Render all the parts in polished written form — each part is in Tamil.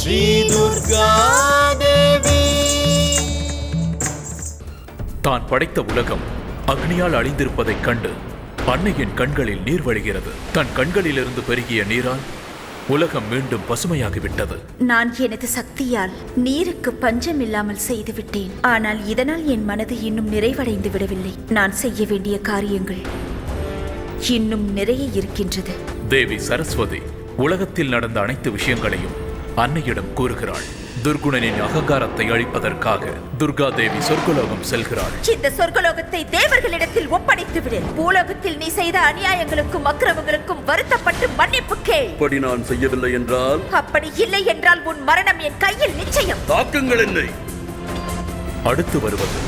ஸ்ரீ துர்கா தேவி. தான் படைத்த உலகம் அக்னியால் அழிந்திருப்பதைக் கண்டு அன்னையின் கண்களில் நீர் வழிகிறது. தன் கண்களிலிருந்து பெருகிய நீரால் உலகம் மீண்டும் பசுமையாகிவிட்டது. நான் எனது சக்தியால் நீருக்கு பஞ்சம் இல்லாமல் செய்துவிட்டேன். ஆனால் இதனால் என் மனது இன்னும் நிறைவடைந்து விடவில்லை. நான் செய்ய வேண்டிய காரியங்கள் இன்னும் நிறைய இருக்கின்றது. தேவி சரஸ்வதி உலகத்தில் நடந்த அனைத்து விஷயங்களையும் அன்னையிடம் கூறுகிறாள். துர்குணனின் அகங்காரத்தை அழிப்பதற்காக துர்கா தேவி சொர்க்கலோகம் செல்கிறாள். இந்த சொர்க்கலோகத்தை தேவர்களிடத்தில் ஒப்படைத்து விடு. பூலோகத்தில் நீ செய்த அநியாயங்களுக்கும் அக்கிரமங்களுக்கும் வருத்தப்பட்டு மன்னிப்பு கேள். அப்படி நான் செய்யவில்லை என்றால்? அப்படி இல்லை என்றால் உன் மரணம் என் கையில் நிச்சயம். தாக்குங்கள் என்னை. அடுத்து வருவது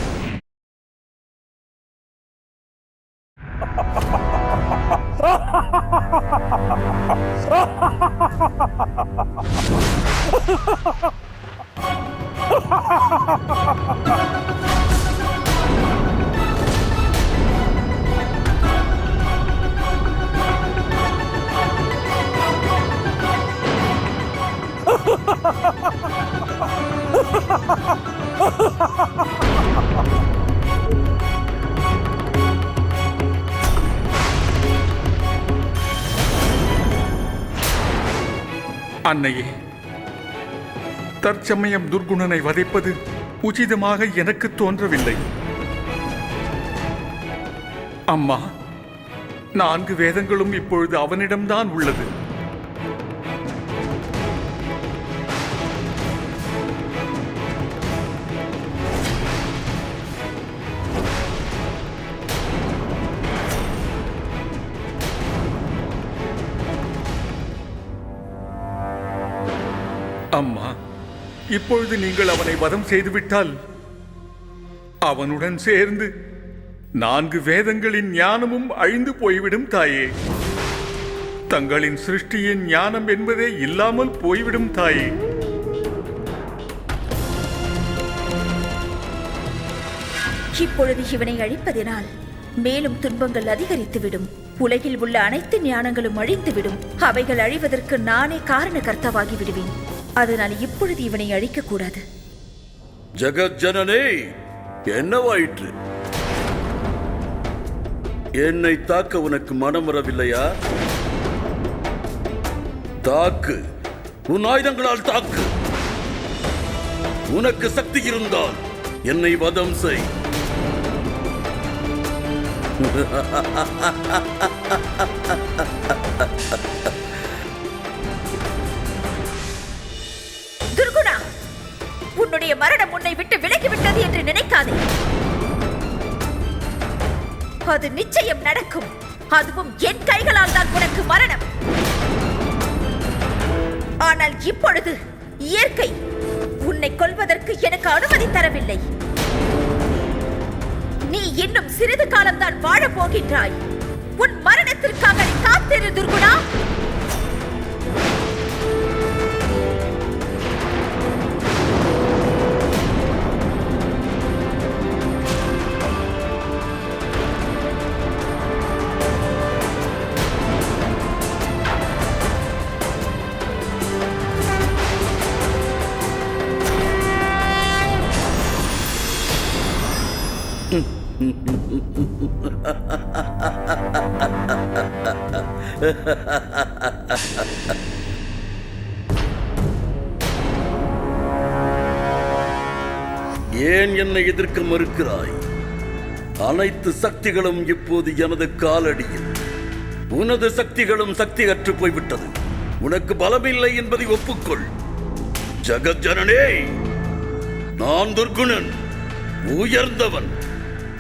அன்னையே, தற்சமயம் துர்குணனை வதைப்பது உச்சிதமாக எனக்கு தோன்றவில்லை. அம்மா, 4 வேதங்களும் இப்பொழுது அவனிடம்தான் உள்ளது. அம்மா, இப்பொழுது நீங்கள் அவனை வதம் செய்துவிட்டால் அவனுடன் சேர்ந்து 4 வேதங்களின் ஞானமும் அழிந்து போய்விடும் தாயே. தங்களின் சிருஷ்டியின் ஞானம் என்பதே இல்லாமல் போய்விடும் தாயே. இப்பொழுது இவனை அழிப்பதினால் மேலும் துன்பங்கள் அதிகரித்துவிடும். உலகில் உள்ள அனைத்து ஞானங்களும் அழிந்துவிடும். அவைகள் அழிவதற்கு நானே காரண கர்த்தாவாகி விடுவேன். அதனால் இப்பொழுது இவனை அழிக்க கூடாது. ஜகத் ஜனனே, என்னவாயிற்று? என்னை தாக்க உனக்கு மனம் வரவில்லையா? தாக்கு, உன் ஆயுதங்களால் தாக்கு. உனக்கு சக்தி இருந்தால் என்னை வதம் செய். துர்குணா, உன்னுடைய மரணம் உன்னை விட்டு விலகிவிட்டது என்று நினைக்காதே. அது நிச்சயம் நடக்கும். அதுவும் என் கைகளால் தான் உனக்கு மரணம். ஆனால் இப்பொழுது இயற்கை உன்னை கொல்வதற்கு எனக்கு அனுமதி தரவில்லை. நீ இன்னும் சிறிது காலம்தான் வாழப் போகின்றாய். உன் மரணத்திற்காக நீ காத்திரு துர்குணா. ஏன் என்னை எதிர்க்க மறுக்கிறாய்? அனைத்து சக்திகளும் இப்போது எனது காலடியில். உனது சக்திகளும் சக்தி அற்று போய்விட்டது. உனக்கு பலமில்லை என்பதை ஒப்புக்கொள். ஜகத் ஜனனே, நான் துர்குணன், உயர்ந்தவன்,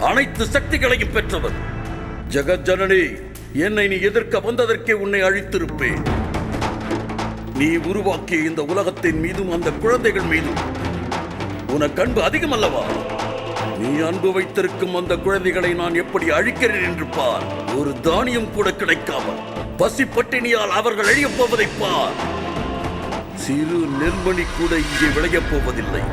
அனைத்து சக்திகளையும் பெற்றவன். ஜகத் ஜனனே, என்னை நீ எதிர்க்க வந்ததற்கே உன்னை அழித்திருப்பேன். நீ உருவாக்கிய இந்த உலகத்தின் மீதும் அந்த குழந்தைகள் மீதும் உனக்கு அன்பு அதிகம் அல்லவா? நீ அன்பு வைத்திருக்கும் அந்த குழந்தைகளை நான் எப்படி அழிக்கிறேன் என்று பார். ஒரு தானியம் கூட கிடைக்காமல் பசி பட்டினியால் அவர்கள் அழியப் போவதை பார். சிறு நெல்மணி கூட இங்கே விளையப் போவதில்லை.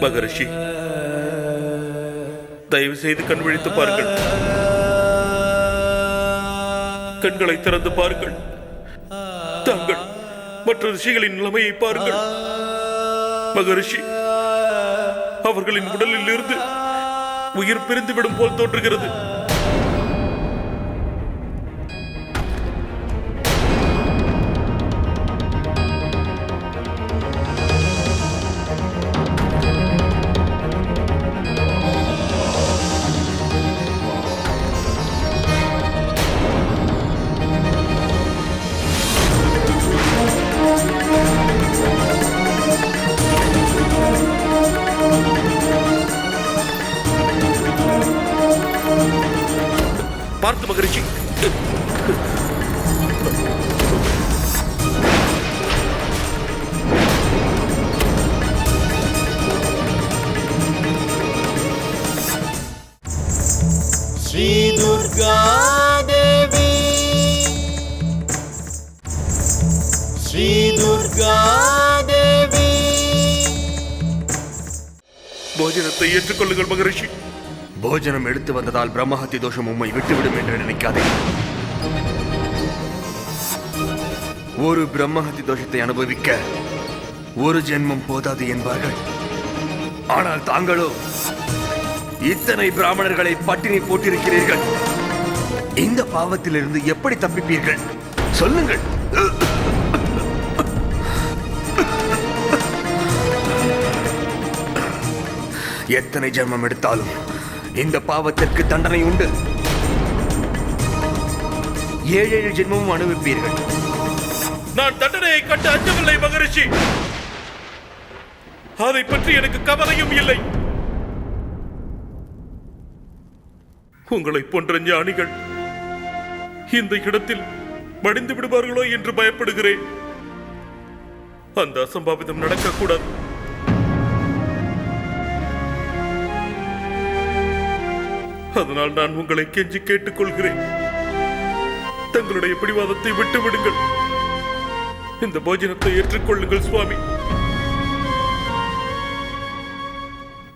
மகரிஷி, தயவு செய்து கண் விழித்து பாருங்கள். கண்களை திறந்து பாருங்கள். தாங்கள் மற்ற ரிஷிகளின் நிலைமையை பாருங்கள். மகரிஷி, அவர்களின் உடலில் இருந்து உயிர் பிரிந்துவிடும் போல் தோன்றுகிறது. பார்த்து மகரிஷி. ஸ்ரீ துர்கா தேவி, ஸ்ரீ துர்கா தேவி. போஜனத்தை ஏற்றுக்கொள்ளுங்கள் மகரிஷி. போஜனம் எடுத்து வந்ததால் பிரம்மஹத்தி தோஷம் உம்மை விட்டுவிடும் என்று நினைக்காதே. ஒரு பிரம்மஹத்தி தோஷத்தை அனுபவிக்க ஒரு ஜென்மம் போதாது என்பார்கள். ஆனால் தாங்களோ இத்தனை பிராமணர்களை பட்டினி போட்டிருக்கிறீர்கள். இந்த பாவத்திலிருந்து எப்படி தப்பிப்பீர்கள்? சொல்லுங்கள். எத்தனை ஜென்மம் எடுத்தாலும் இந்த பாவத்திற்கு தண்டனை உண்டு. 7 ஜென்மமும் அனுபவிப்பீர்கள். நான் தண்டனையை கண்டு அஞ்சவில்லை மகரிஷி. அதை பற்றி எனக்கு கவலையும் இல்லை. உங்களை போன்ற ஞானிகள் இந்த இடத்தில் மடிந்து விடுவார்களோ என்று பயப்படுகிறேன். அந்த அசம்பாவிதம் நடக்கக்கூடாது. அதனால் நான் உங்களை கெஞ்சி கேட்டுக்கொள்கிறேன். தங்களுடைய பிடிவாதத்தை விட்டுவிடுங்கள். இந்த போஜனத்தை ஏற்றுக்கொள்ளுங்கள் சுவாமி.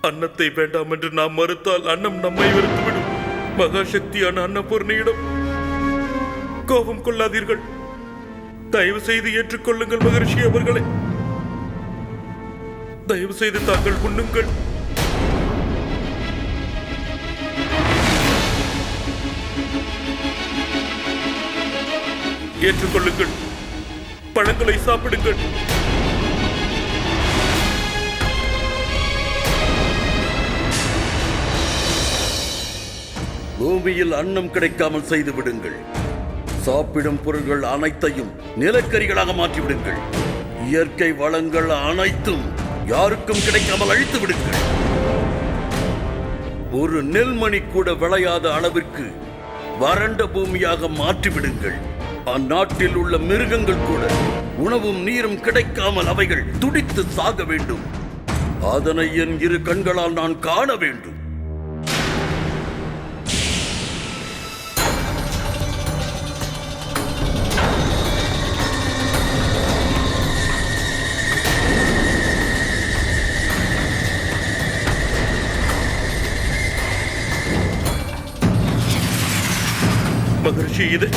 அன்னத்தை வேண்டாம் என்று நாம் மறுத்தால் அன்னம் நம்மை வெறுத்துவிடும். மகாசக்தியான அன்னபூர்ணியிடம் கோபம் கொள்ளாதீர்கள். தயவு செய்து ஏற்றுக்கொள்ளுங்கள் மகரிஷி அவர்களை. தயவு செய்து தாங்கள் உண்ணுங்கள். ஏற்றுக்கொள்ளுங்கள். பழங்களை சாப்பிடுங்கள். பூமியில் அன்னம் கிடைக்காமல் செய்து விடுங்கள். சாப்பிடும் பொருள்கள் அனைத்தையும் நிலக்கரிகளாக மாற்றிவிடுங்கள். இயற்கை வளங்கள் அனைத்தும் யாருக்கும் கிடைக்காமல் அழித்து விடுங்கள். ஒரு நெல்மணி கூட விளையாத அளவிற்கு வறண்ட பூமியாக மாற்றிவிடுங்கள். அந்நாட்டில் உள்ள மிருகங்கள் கூட உணவும் நீரும் கிடைக்காமல் அவைகள் துடித்து சாக வேண்டும். அதனை என் இரு கண்களால் நான் காண வேண்டும். மகரிஷி, இது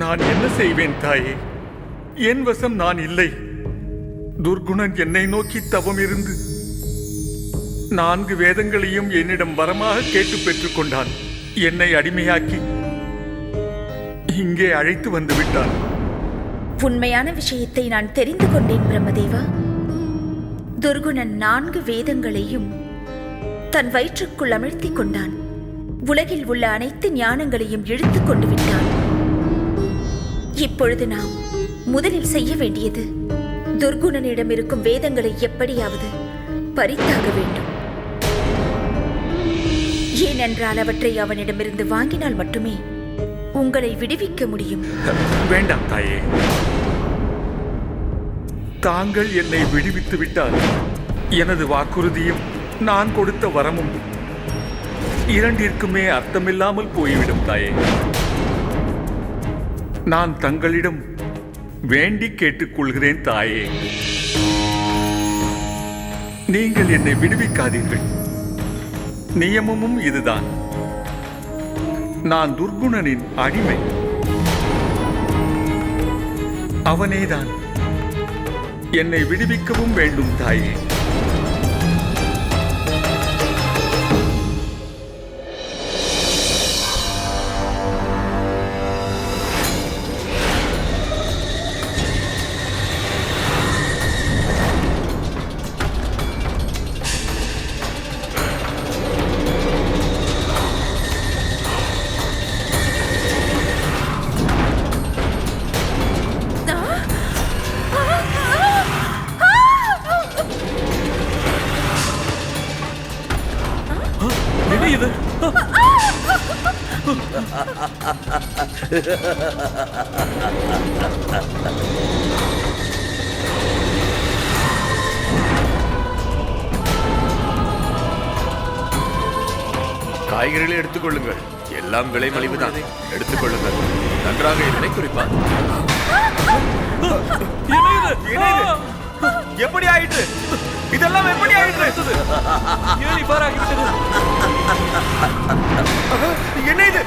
நான் என்ன செய்வேன் தாயே? என் வசம் நான் இல்லை. துர்குணன் என்னை நோக்கி தவம் இருந்து 4 வேதங்களையும் என்னிடம் வரமாக கேட்டு பெற்றுக் கொண்டான். என்னை அடிமையாக்கி இங்கே அழைத்து வந்து விட்டான். உண்மையான விஷயத்தை நான் தெரிந்து கொண்டேன் பிரம்மதேவா. துர்குணன் 4 வேதங்களையும் தன் வயிற்றுக்குள் அமிழ்த்திக் கொண்டான். உலகில் உள்ள அனைத்து ஞானங்களையும் இழுத்துக் கொண்டு விட்டான். இப்பொழுது நாம் முதலில் செய்ய வேண்டியது துர்குணனிடம் இருக்கும் வேதங்களை எப்படியாவது பறித்தாக வேண்டும். ஏனென்றால் அவற்றை அவனிடமிருந்து வாங்கினால் மட்டுமே உங்களை விடுவிக்க முடியும். வேண்டாம் தாயே, தாங்கள் என்னை விடுவித்து விட்டால் எனது வாக்குறுதியும் நான் கொடுத்த வரமும் இரண்டிற்குமே அர்த்தமில்லாமல் போய்விடும் தாயே. நான் தங்களிடம் வேண்டி கேட்டுக்கொள்கிறேன் தாயே, நீங்கள் என்னை விடுவிக்காதீர்கள். நியமமும் இதுதான். நான் துர்குணனின் அடிமை. அவனேதான் என்னை விடுவிக்கவும் வேண்டும் தாயே. இது காய்கறிகளை எடுத்துக்கொள்ளுங்கள். எல்லாம் விலை மலிவுதான். எடுத்துக்கொள்ளுங்கள். நன்றாக இதனை குறிப்பார். எப்படி ஆயிற்று? இதெல்லாம் எப்படி ஆயிற்று? ஏன் இவ்வாறாகிவிட்டது? என்ன இது?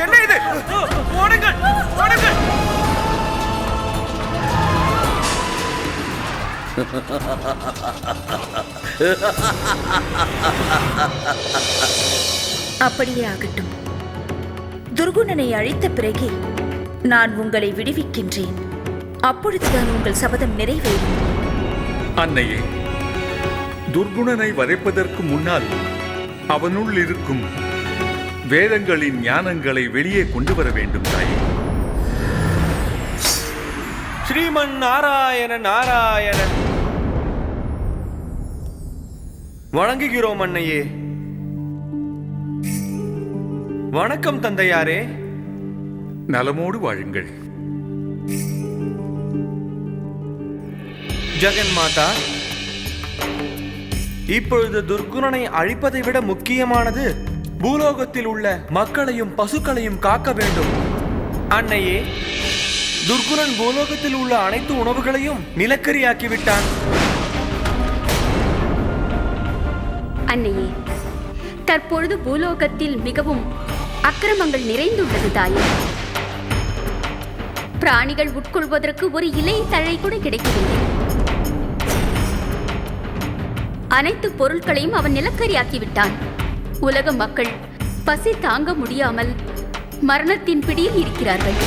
என்ன இது? ஓடுங்கள், ஓடுங்கள்! அப்படியே ஆகட்டும். துர்குணனை அழித்த பிறகே நான் உங்களை விடுவிக்கின்றேன். அப்பொழுதுதான் உங்கள் சபதம் நிறைவேறும். அன்னையே, துர்குணனை வதைப்பதற்கு முன்னால் அவனுள் இருக்கும் வேதங்களின் ஞானங்களை வெளியே கொண்டு வர வேண்டும் தாயே. ஸ்ரீமன் நாராயண நாராயண. வணங்குகிறோம் அன்னையே. வணக்கம் தந்தையாரே. நலமோடு வாழுங்கள். ஜெகன் மாதா, இப்பொழுது துர்குணனை அழிப்பதை விட முக்கியமானது பூலோகத்தில் உள்ள மக்களையும் பசுக்களையும் காக்க வேண்டும். அன்னையே, துர்குணன் பூலோகத்தில் உள்ள அனைத்து உணவுகளையும் நிலக்கரியாக்கிவிட்டான். அன்னையே, தற்பொழுது பூலோகத்தில் மிகவும் அக்கிரமங்கள் நிறைந்துள்ளது தாயே. பிராணிகள் உட்கொள்வதற்கு ஒரு இலை தழை கூட கிடைக்கவில்லை. அனைத்து பொருட்களையும் அவன் நிலக்கரியாக்கிவிட்டான். உலக மக்கள் பசி தாங்க முடியாமல் மரணத்தின் பிடியில் இருக்கிறார்கள்.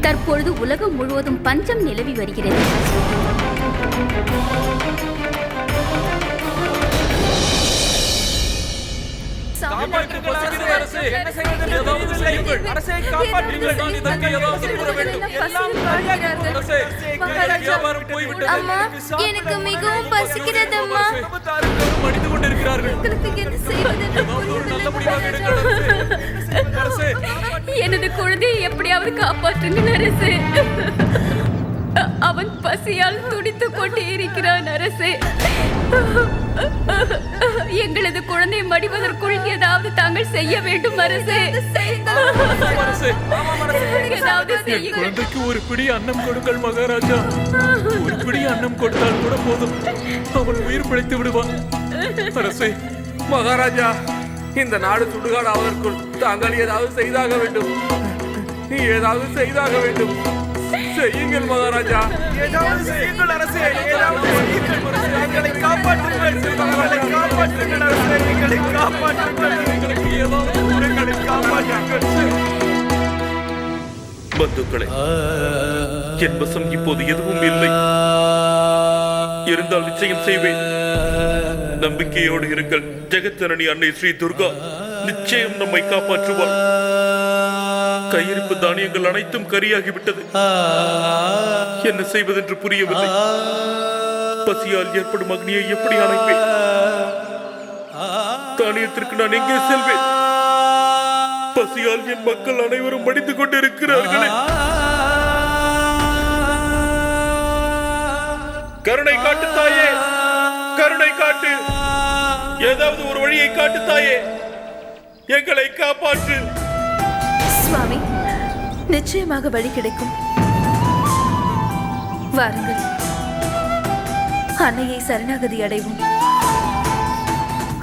தற்பொழுது உலகம் முழுவதும் பஞ்சம் நிலவி வருகிறது. எனக்கு மிகவும் பசிக்கிறது அம்மா. எனது குழந்தையை எப்படியாவது காப்பாற்றுங்கள் அரசே. அவன் பசியால் துடித்துக் கொண்டே இருக்கிறான் அரசே. எங்களது குழந்தை மடிவதற்குள் ஏதாவது தாங்கள் செய்ய வேண்டும் அரசே. ஏதாவது செய்யுங்கள். குழந்தைக்கு ஒரு பிடி அன்னம் கொடுங்கள் மகாராஜா. ஒரு பிடி அன்னம் கொடுத்தால் கூட போதும், அவன் உயிர் பிழைத்து விடுவான். அரசே, மகாராஜா, இந்த நாடு சுடுகாடு ஆவதற்குள் தாங்கள் ஏதாவது செய்தாக வேண்டும். ஏதாவது செய்தாக வேண்டும். செய்யுங்கள் மகாராஜா. ஏதாவது செய்யுங்கள் அரசே. ஏதாவது செய்யுங்கள். எங்களை காப்பாற்றுங்கள். எங்களை காப்பாற்றுங்கள் அரசே. எங்களை காப்பாற்றுங்கள். எங்களுக்கு ஏதாவது எங்களை காப்பாற்றுங்கள். பந்துக்களே, என் வசம் இப்போது எதுவும் இல்லை. இருந்தால் நிச்சயம் செய்வேன். நம்பிக்கையோடு இருங்கள். ஜெகஜனனி அன்னை ஸ்ரீ துர்கா நிச்சயம் நம்மை காப்பாற்றுவாள். கையிருப்பு தானியங்கள் அனைத்தும் கரியாகிவிட்டது. என்ன செய்வதென்று புரியவில்லை. பசியால் ஏற்படும் அக்னியை எப்படி அணைப்பேன்? தானியத்திற்கு நான் எங்கே செல்வேன்? பசியால் என் மக்கள் அனைவரும் மடிந்து கொண்டிருக்கிறார்களே. கருணை காட்டு தாயே, கருணை காட்டு. ஏதாவது ஒரு வழியை காட்டு தாயே, எங்களை காப்பாற்று. சுவாமி, நிச்சயமாக வழி கிடைக்கும். வாருங்கள், அன்னையை சரணாகதி அடைவோம்.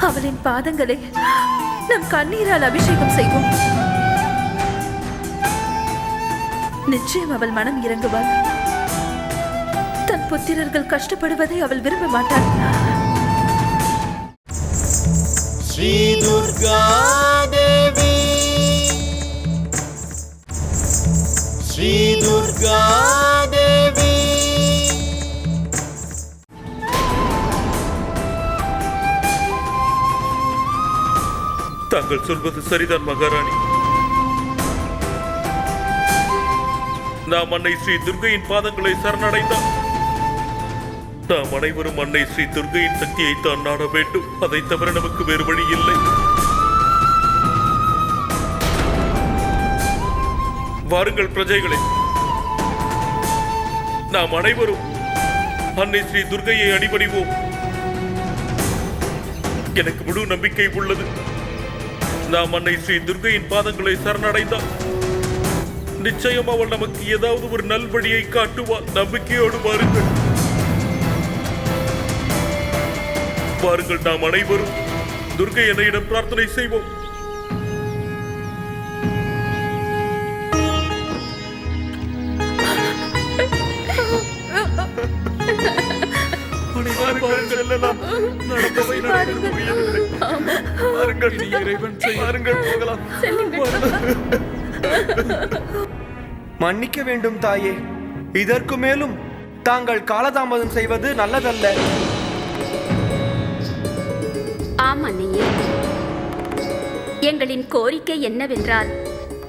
அவளின் பாதங்களை நம் கண்ணீரால் அபிஷேகம் செய்வோம். நிச்சயம் அவள் மனம் இறங்குவாள். தன் புத்திரர்கள் கஷ்டப்படுவதை அவள் விரும்ப மாட்டாள். ஸ்ரீ துர்கா தேவி, ஸ்ரீ துர்கா தேவி. தாங்கள் சொல்வது சரிதான் மகாராணி. நாம் அன்னை ஸ்ரீ துர்கையின் பாதங்களை சரணடைந்தால் நாம் அனைவரும் அன்னை ஸ்ரீ துர்கையின் சக்தியை தான் நாட வேண்டும். அதை தவிர நமக்கு வேறு வழி இல்லை. வாருங்கள் பிரஜைகளே, நாம் அனைவரும் அன்னை ஸ்ரீ துர்கையை அடிபணிவோம். எனக்கு முழு நம்பிக்கை உள்ளது. நாம் அன்னை ஸ்ரீ துர்கையின் பாதங்களை சரணடைந்தால் நிச்சயம் அவள் நமக்கு ஏதாவது ஒரு நல்வழியை காட்டுவாள். நம்பிக்கையோடு வாருங்கள். வாருங்கள், நாம் அனைவரும் துர்கை அன்னையிடம் பிரார்த்தனை செய்வோம். மன்னிக்க வேண்டும் தாயே, இதற்கு மேலும் தாங்கள் காலதாமதம் செய்வது நல்லதல்ல. ஆம் அன்னையே, எங்களின் கோரிக்கை என்னவென்றால்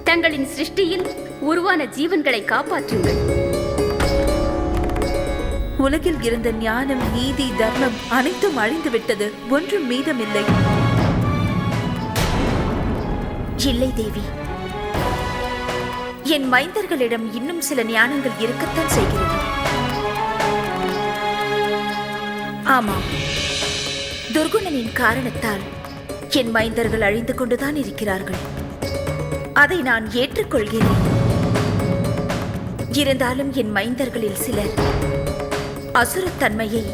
தங்களின் சிருஷ்டியில் உருவான ஜீவன்களை காப்பாற்றுங்கள். உலகில் இருந்த ஞானம், நீதி, தர்மம் அனைத்தும் அழிந்துவிட்டது. ஒன்றும் மீதமில்லை. இல்லை தேவி, என் மைந்தர்களிடம் இன்னும் சில ஞானங்கள் இருக்கத்தான் செய்கிறது. ஆமாம், துர்குணனின் காரணத்தால் என் மைந்தர்கள் அழிந்து கொண்டுதான் இருக்கிறார்கள். அதை நான் ஏற்றுக்கொள்கிறேன். இருந்தாலும் என் மைந்தர்களில் சிலர் அசுரத்தன்மையை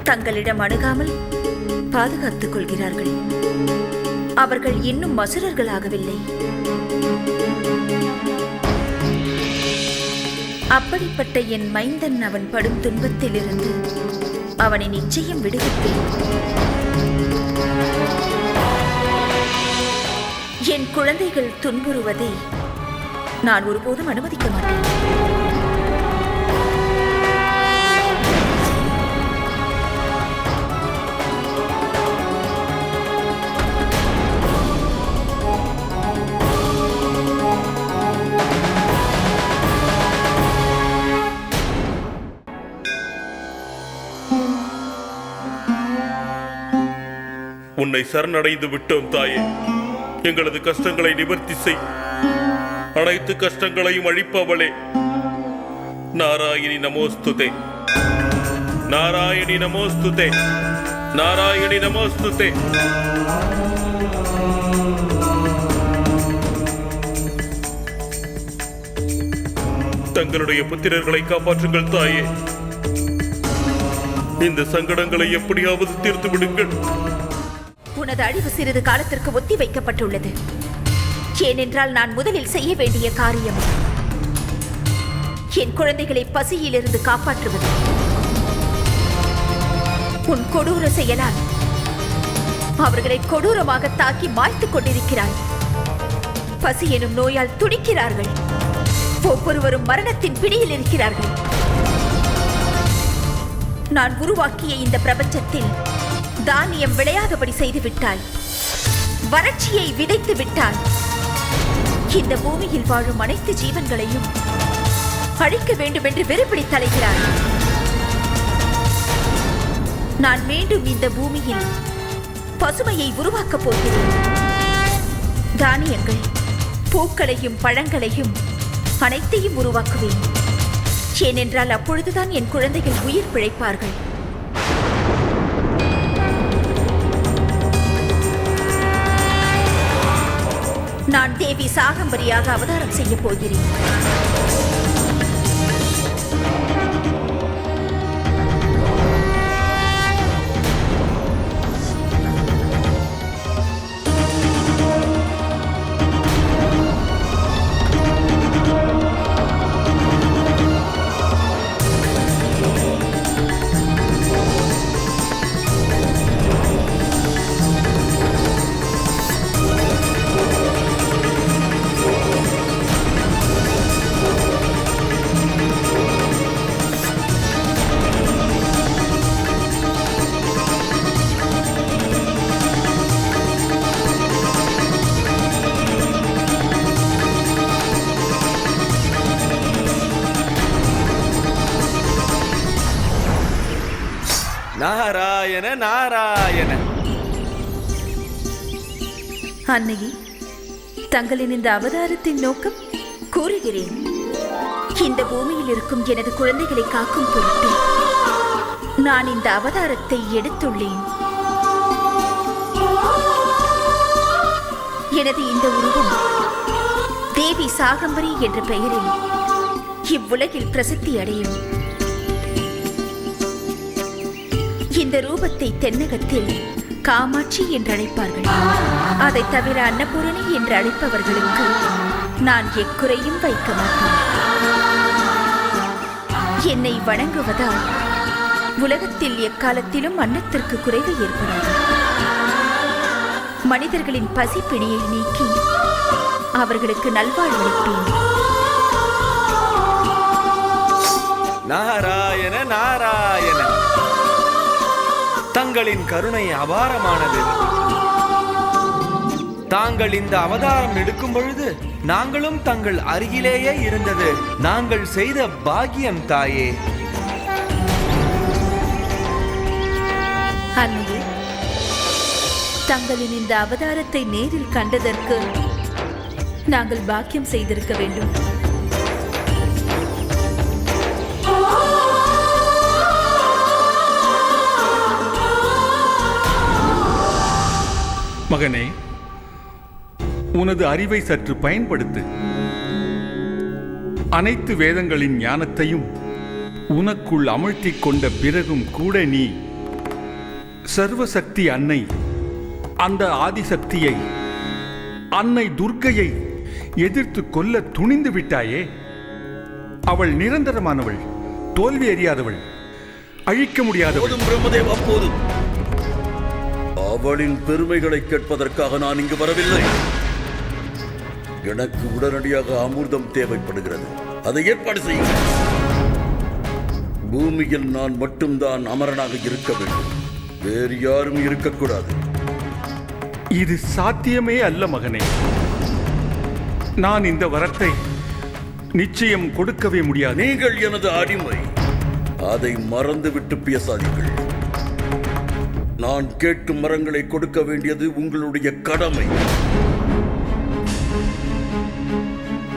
தங்களிடம் அணுகாமல் பாதுகாத்துக் கொள்கிறார்கள். அவர்கள் இன்னும் அசுரர்களாகவில்லை. அப்படிப்பட்ட என் மைந்தன் அவன் படும் துன்பத்திலிருந்து அவனை நிச்சயம் விடுவிப்பேன். என் குழந்தைகள் துன்புறுவதை நான் ஒருபோதும் அனுமதிக்க மாட்டேன். உன்னை சரணடைந்து விட்டோம் தாயே. எங்களது கஷ்டங்களை நிவர்த்தி செய். அனைத்து கஷ்டங்களையும் அழிப்பவளே, நாராயணி நமோஸ்துதே, நாராயணி நமோஸ்துதே, நாராயணி நமோஸ்துதே. தங்களுடைய புத்திரர்களை காப்பாற்றுங்கள் தாயே. இந்த சங்கடங்களை எப்படியாவது தீர்த்து விடுங்கள். உனது அழிவு சிறிது காலத்திற்கு ஒத்தி வைக்கப்பட்டுள்ளது. ஏனென்றால் நான் முதலில் செய்ய வேண்டிய காரியம் என் குழந்தைகளை பசியிலிருந்து காப்பாற்றுவது. உன் கொடூர செயலால் அவர்களை கொடூரமாக தாக்கி மாய்த்துக் கொண்டிருக்கிறாய். பசி எனும் நோயால் துடிக்கிறார்கள். ஒவ்வொருவரும் மரணத்தின் பிடியில் இருக்கிறார்கள். நான் உருவாக்கிய இந்த பிரபஞ்சத்தில் தானியம் விளையாதபடி செய்து விட்டாய், வறட்சியை விதைத்து விட்டாய். இந்த பூமியில் வாழும் அனைத்து ஜீவன்களையும் அழிக்க வேண்டும் என்று வெறுப்பிடி தலைகிறாய். நான் மீண்டும் இந்த பூமியில் பசுமையை உருவாக்கப் போகிறேன். தானியங்கள், பூக்களையும் பழங்களையும் அனைத்தையும் உருவாக்குவேன். ஏனென்றால் அப்பொழுதுதான் என் குழந்தைகள் உயிர் பிழைப்பார்கள். நான் தேவி சாகம்பரியாக அவதாரம் செய்ய போகிறேன். நாராயண நாராயண. அன்னையே, தங்களின் இந்த அவதாரத்தின் நோக்கம் கூறுகிறேன். இந்த பூமியில் இருக்கும் எனது குழந்தைகளை காக்கும் பொருட்டு நான் இந்த அவதாரத்தை எடுத்துள்ளேன். எனது இந்த உருவம் தேவி சாகம்பரி என்ற பெயரில் இவ்வுலகில் பிரசித்தி அடையும். இந்த ரூபத்தை தென்னகத்தில் காமாட்சி என்று அழைப்பார்கள். அதை தவிர அன்னபூரணி என்று அழைப்பவர்களுக்கு நான் எக்குறையும் வைக்க மாட்டேன். என்னை வணங்குவதால் உலகத்தில் எக்காலத்திலும் அன்னத்திற்கு குறைவு ஏற்படாது. மனிதர்களின் பசி பிணியை நீக்கி அவர்களுக்கு நல்வாழ்வளிப்பேன். நாராயண நாராயண. தங்களின் கருணை அபாரமானது. தாங்கள் இந்த அவதாரம் எடுக்கும் பொழுது நாங்களும் தங்கள் அருகிலேயே இருந்தது நாங்கள் செய்த பாக்கியம் தாயே. அன்னையே, தங்களின் இந்த அவதாரத்தை நேரில் கண்டதற்கு நாங்கள் பாக்கியம் செய்திருக்க வேண்டும். மகனே, உனது அறிவை சற்று பயன்படுத்து. அனைத்து வேதங்களின் ஞானத்தையும் உனக்குள் அமிழ்த்திக் கொண்ட பிறகும் கூட நீ சர்வசக்தி அன்னை, அந்த ஆதிசக்தியை, அன்னை துர்க்கையை எதிர்த்து கொல்ல துணிந்து விட்டாயே. அவள் நிரந்தரமானவள், தோல்வி அறியாதவள், அழிக்க முடியாதவள். பிரம்மதேவ், அப்போது அவளின் பெருமைகளை கேட்பதற்காக நான் இங்கு வரவில்லை. எனக்கு உடனடியாக அமிர்தம் தேவைப்படுகிறது. அதை ஏற்பாடு செய்யுங்கள். பூமியில் நான் மட்டும்தான் அமரனாக இருக்க வேண்டும், வேறு யாரும் இருக்கக்கூடாது. இது சாத்தியமே அல்ல மகனே. நான் இந்த வரத்தை நிச்சயம் கொடுக்கவே முடியாது. நீங்கள் எனது அடிமை, அதை மறந்துவிட்டு பேசாதீர்கள். நான் கேட்கும் மரங்களை கொடுக்க வேண்டியது உங்களுடைய கடமை.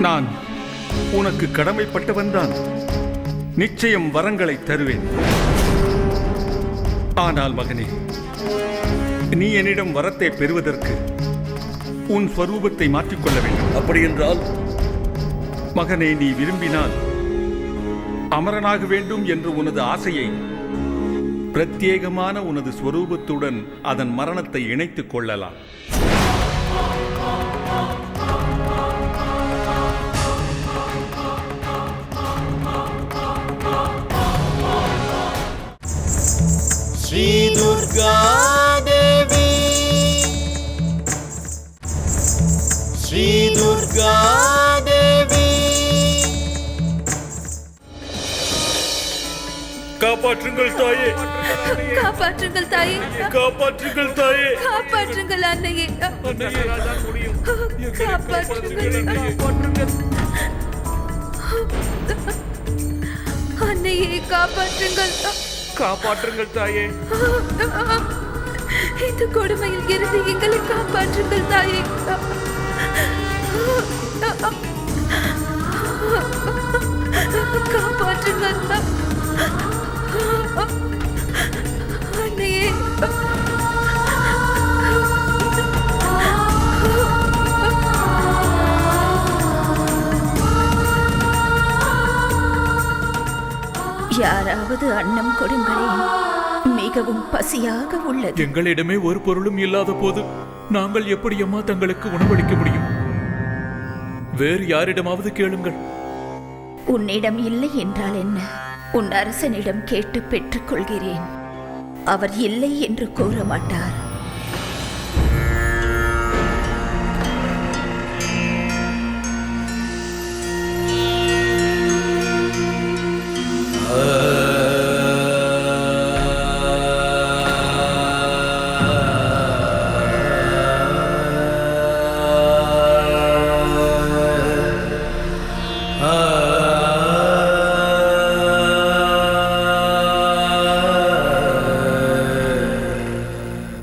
நான் உனக்கு கடமைப்பட்டவன்தான். நிச்சயம் வரங்களை தருவேன். ஆனால் மகனே, நீ என்னிடம் வரத்தை பெறுவதற்கு உன் ஸ்வரூபத்தை மாற்றிக்கொள்ள வேண்டும். அப்படி என்றால் மகனே, நீ விரும்பினால் அமரனாக வேண்டும் என்று உனது ஆசையை பிரத்யேகமான உனது ஸ்வரூபத்துடன் அதன் மரணத்தை இணைத்துக் கொள்ளலாம். ஸ்ரீ துர்கா தேவி, ஸ்ரீ துர்கா தேவி. காப்பாற்றுங்கள் தாயே, காப்பாற்றுங்கள் தாயே, காப்பாற்றுங்கள் தாயே, காப்பாற்றுங்கள் அன்னையே, காப்பாற்றுங்கள் அன்னையே, காப்பாற்றுங்கள், காப்பாற்றுங்கள் தாயே. இந்த கொடுமையில் இருந்து எங்களை காப்பாற்றுங்கள் தாயே. காப்பாற்றுங்கள் அன்னையே. யாராவது அன்னம் கொடுங்களேன், மிகவும் பசியாக உள்ளது. எங்களிடமே ஒரு பொருளும் இல்லாத போது நாங்கள் எப்படி அம்மா தங்களுக்கு உணவளிக்க முடியும்? வேறு யாரிடமாவது கேளுங்கள். உன்னிடம் இல்லை என்றால் என்ன? உன் அரசனிடம் கேட்டு பெற்றுக் கொள்கிறேன். அவர் இல்லை என்று கூற மாட்டார்.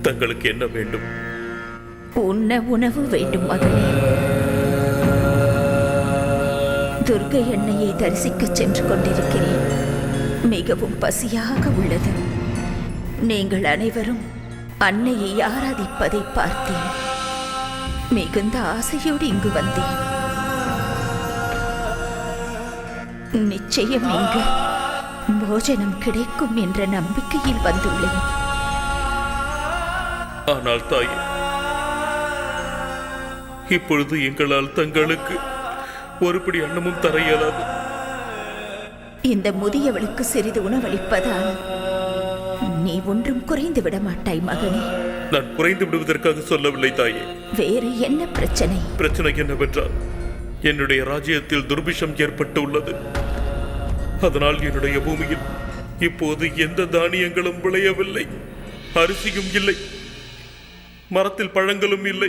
தங்களுக்கு என்ன வேண்டும்? உண்ண உணவு வேண்டும் மகனே. துர்க்கை அன்னையை தரிசிக்கச் சென்று கொண்டிருக்கிறேன். மிகவும் பசியாக உள்ளது. நீங்கள் அனைவரும் அன்னையை ஆராதிப்பதை பார்த்தேன். மிகுந்த ஆசையோடு இங்கு வந்தேன். நிச்சயம் இங்கு போஜனம் கிடைக்கும் என்ற நம்பிக்கையில் வந்துள்ளேன். ஆனால் தாயே, இப்பொழுது எங்களால் தங்களுக்கு ஒருபடி அன்னமும் தர இயலாது. இந்த முதியவளுக்கு சிறிது உணவளிப்பதால் நீ ஒன்றும் குறைந்து விட மாட்டாய் மகனே. நான் குறைந்து விடுவதற்காக சொல்லவில்லை தாயே. வேறு என்ன பிரச்சனை? பிரச்சனை என்னவென்றால், என்னுடைய ராஜ்யத்தில் துர்பிஷம் ஏற்பட்டு உள்ளது. அதனால் என்னுடைய பூமியில் இப்போது எந்த தானியங்களும் விளையவில்லை. அரிசியும் இல்லை, மரத்தில் பழங்களும் இல்லை.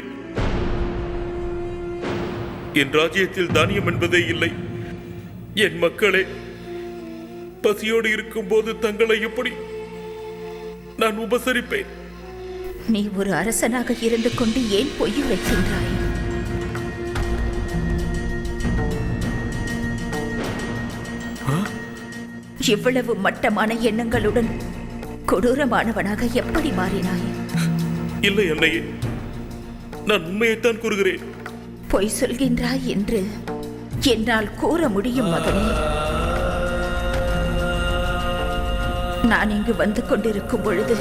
என் ராஜ்யத்தில் தானியம் என்பதே இல்லை. என் மக்களே பசியோடு இருக்கும் போது தங்களை எப்படி நான் உபசரிப்பேன்? நீ ஒரு அரசனாக இருந்து கொண்டு ஏன் பொய் உரைக்கின்றாய்? இவ்வளவு மட்டமான எண்ணங்களுடன் கொடூரமானவனாக எப்படி மாறினாய்? இல்லை அன்னையே, நான் உண்மையைத்தான் கூறுகிறேன். பொய் சொல்கின்றாய் என்று என்னால் கூற முடியும் மகனே. நான் இங்கு வந்து கொண்டிருக்கும் பொழுது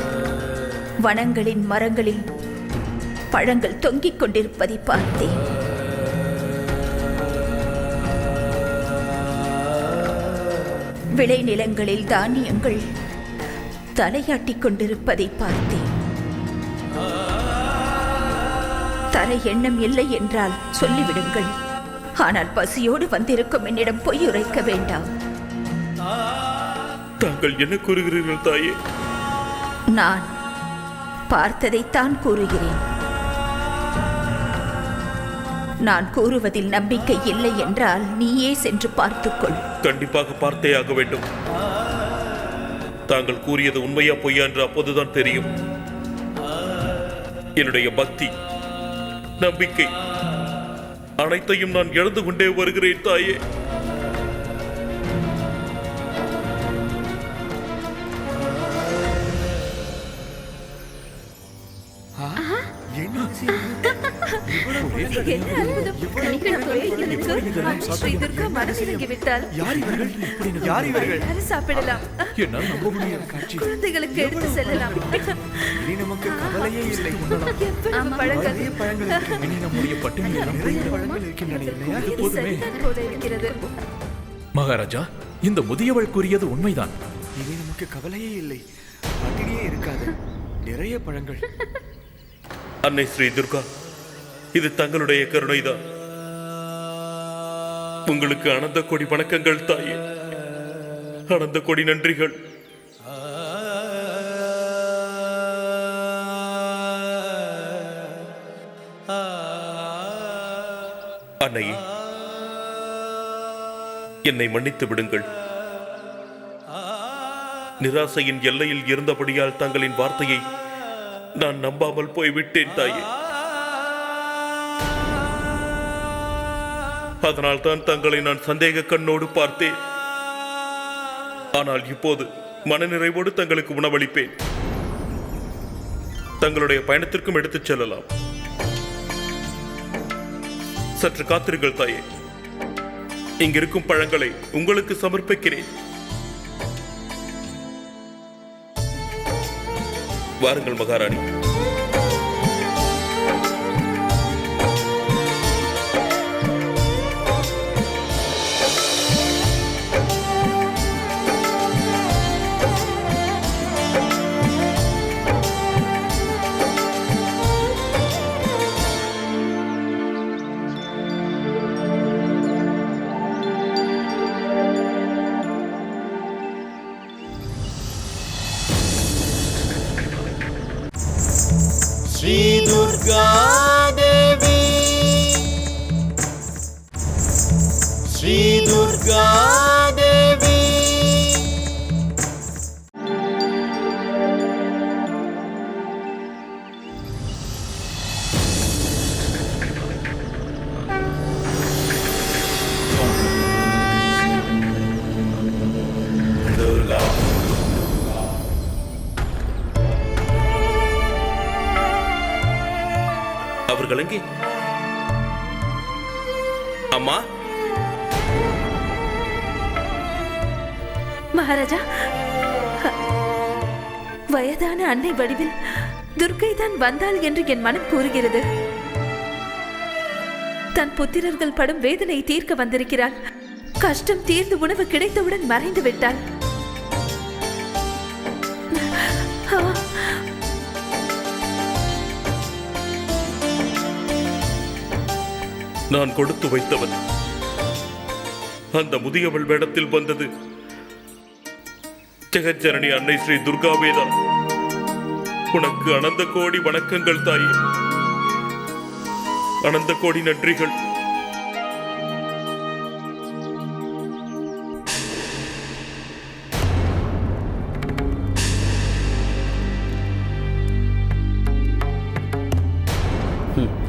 வனங்களின் மரங்களில் பழங்கள் தொங்கிக் கொண்டிருப்பதை பார்த்தேன். விளைநிலங்களில் தானியங்கள் தலையாட்டிக் கொண்டிருப்பதை பார்த்தேன். தர எண்ணம் இல்லை என்றால் சொல்லிவிடுங்கள். ஆனால் பசியோடு வந்திருக்கும் என்னிடம் பொய் உரைக்க வேண்டாம். தாங்கள் என்ன கூறுகிறீர்கள் தாயே? நான் பார்த்ததைத்தான் கூறுகிறேன். நான் கூறுவதில் நம்பிக்கை இல்லை என்றால் நீயே சென்று பார்த்துக்கொள். கண்டிப்பாக பார்த்தே ஆக வேண்டும். தாங்கள் கூறியது உண்மையா பொய்யா என்று அப்போதுதான் தெரியும். என்னுடைய பக்தி, நம்பிக்கை அனைத்தையும் நான் இழந்து கொண்டே வருகிறேன் தாயே. என்ன அற்புதம்! ஸ்ரீ துர்கா மனசிறங்கி விட்டால் யார் இவர்கள்? சாப்பிடலாம். என்னால் நம்ப முடியாது. குழந்தைகளுக்கு எடுத்து செல்லலாம். இனி நமக்கு கவலையே இல்லை. எவ்வளவு பழங்கள்! நிறைய பழங்கள் இருக்கு. இனி நம்முடைய பட்டினியில் நிறைய பழங்கள் இருக்கின்றன இல்லையா? இது சரிதான் போல இருக்கிறது. மகாராஜா, இந்த முதியவள் கூறியது உண்மைதான். இனி நமக்கு கவலையே இல்லை. பட்டினியே இருக்காது. நிறைய பழங்கள். அன்னை ஸ்ரீ துர்கா, இது தங்களுடைய கருணைதான். உங்களுக்கு அனந்த கோடி வணக்கங்கள் தாயே. அனந்த கோடி நன்றிகள். அன்னையே, என்னை மன்னித்து விடுங்கள். நிராசையின் எல்லையில் இருந்தபடியால் தங்களின் வார்த்தையை நான் நம்பாமல் போய்விட்டேன் தாயே. அதனால் தான் தங்களை நான் சந்தேக கண்ணோடு பார்த்தேன். ஆனால் இப்போது மனநிறைவோடு தங்களுக்கு உணவளிப்பேன். தங்களுடைய பயணத்திற்கும் எடுத்துச் செல்லலாம். சற்று காத்திருங்கள் தாயே. இங்கிருக்கும் பழங்களை உங்களுக்கு சமர்ப்பிக்கிறேன். வாருங்கள் மகாராணி. श्री दुर्गा देवी, श्री दुर्गा देवी। दुर्गा அவர்கள் எங்கே? அம்மா, மகாராஜா, வயதான அன்னை வடிவில் துர்க்கை தான் வந்தாள் என்று என் மனம் கூறுகிறது. தன் புத்திரர்கள் படும் வேதனை தீர்க்க வந்திருக்கிறாள். கஷ்டம் தீர்ந்து உணவு கிடைத்தவுடன் மறைந்து விட்டாள். நான் கொடுத்து வைத்தவன் அந்த முதியவள் வேடத்தில் வந்தது ஜெகஜனனி அன்னை ஸ்ரீ துர்காவேதான். உனக்கு அனந்த கோடி வணக்கங்கள் தாயே, அனந்த கோடி நன்றிகள்.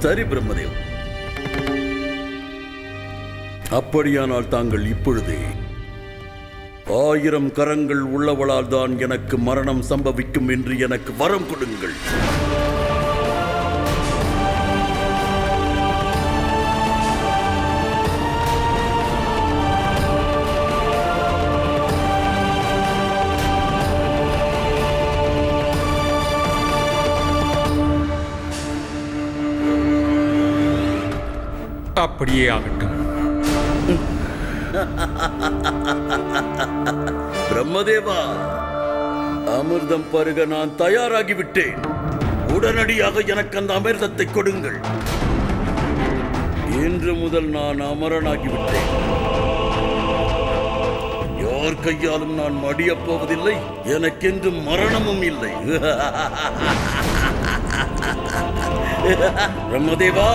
சரி பிரம்மதேவ், அப்படியானால் தாங்கள் இப்பொழுதே 1000 கரங்கள் உள்ளவளால் தான் எனக்கு மரணம் சம்பவிக்கும் என்று எனக்கு வரம் கொடுங்கள். அப்படியே ஆகட்டும். பிரம்மதேவா, அமிர்தம் பருக நான் தயாராகிவிட்டேன். உடனடியாக எனக்கு அந்த அமிர்தத்தை கொடுங்கள். இன்று முதல் நான் அமரனாகிவிட்டேன். யார் கையாலும் நான் மடியப் போவதில்லை. எனக்கென்று மரணமும் இல்லை. பிரம்மதேவா,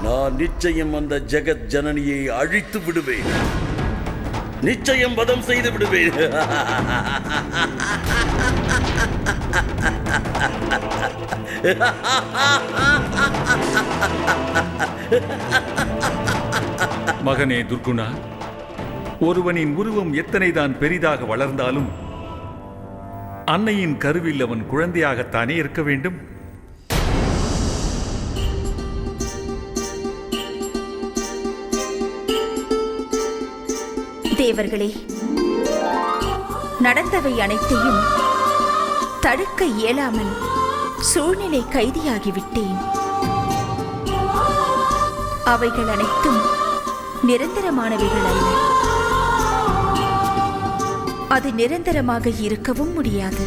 நான் நிச்சயம் அந்த ஜெகத் ஜனனியை அழித்து விடுவேன். நிச்சயம் வதம் செய்து விடுவேன். மகனே துர்குணா, ஒருவனின் உருவம் எத்தனைதான் பெரிதாக வளர்ந்தாலும் அன்னையின் கருவில் அவன் குழந்தையாகத்தானே இருக்க வேண்டும். தேவர்களே, நடந்தவை அனைத்தையும் தடுக்க இயலாமல் சூழ்நிலை கைதியாகிவிட்டேன். அவைகள் அனைத்தும் நிரந்தரமானவைகள் அல்ல. அது நிரந்தரமாக இருக்கவும் முடியாது.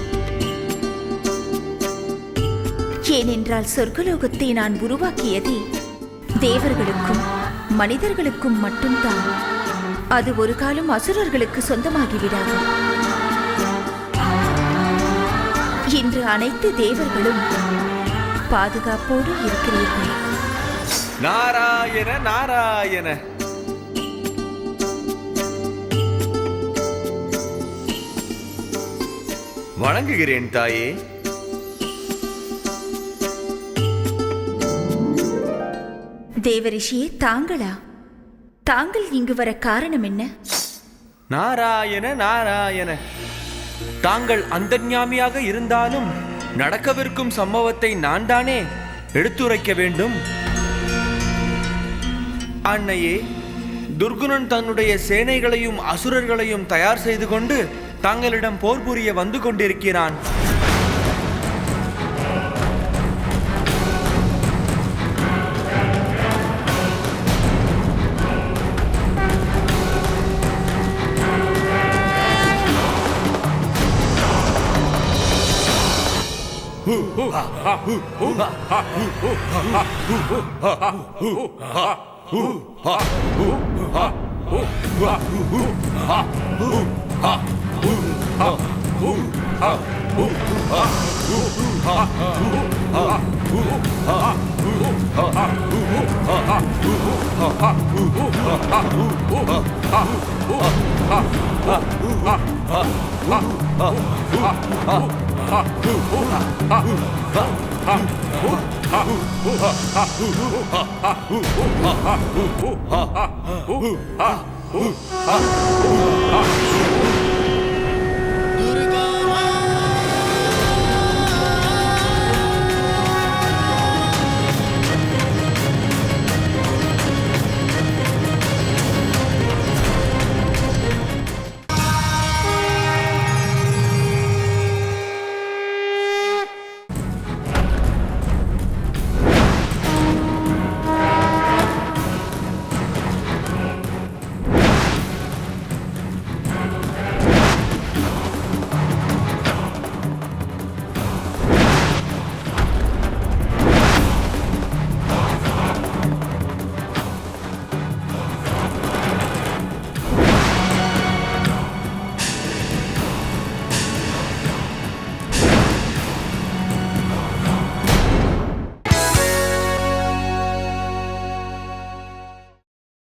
ஏனென்றால் சொர்க்கலோகத்தை நான் உருவாக்கியதே தேவர்களுக்கும் மனிதர்களுக்கும் மட்டும்தான். அது ஒரு காலம் அசுரர்களுக்கு சொந்தமாகிவிடாது. இன்று அனைத்து தேவர்களும் பாதுகாப்போடு இருக்கிறீர்கள். நாராயண நாராயண. வணங்குகிறேன் தாயே. தேவரிஷியே, தாங்களா? தாங்கள் இங்கு வர காரணம் என்ன? நாராயண நாராயண. தாங்கள் அந்தர்ஞாமியாக இருந்தாலும் நடக்கவிருக்கும் சம்பவத்தை நான் தானே எடுத்துரைக்க வேண்டும். அன்னையே, துர்குணன் தன்னுடைய சேனைகளையும் அசுரர்களையும் தயார் செய்து கொண்டு தாங்களிடம் போர் புரிய வந்து கொண்டிருக்கிறான்.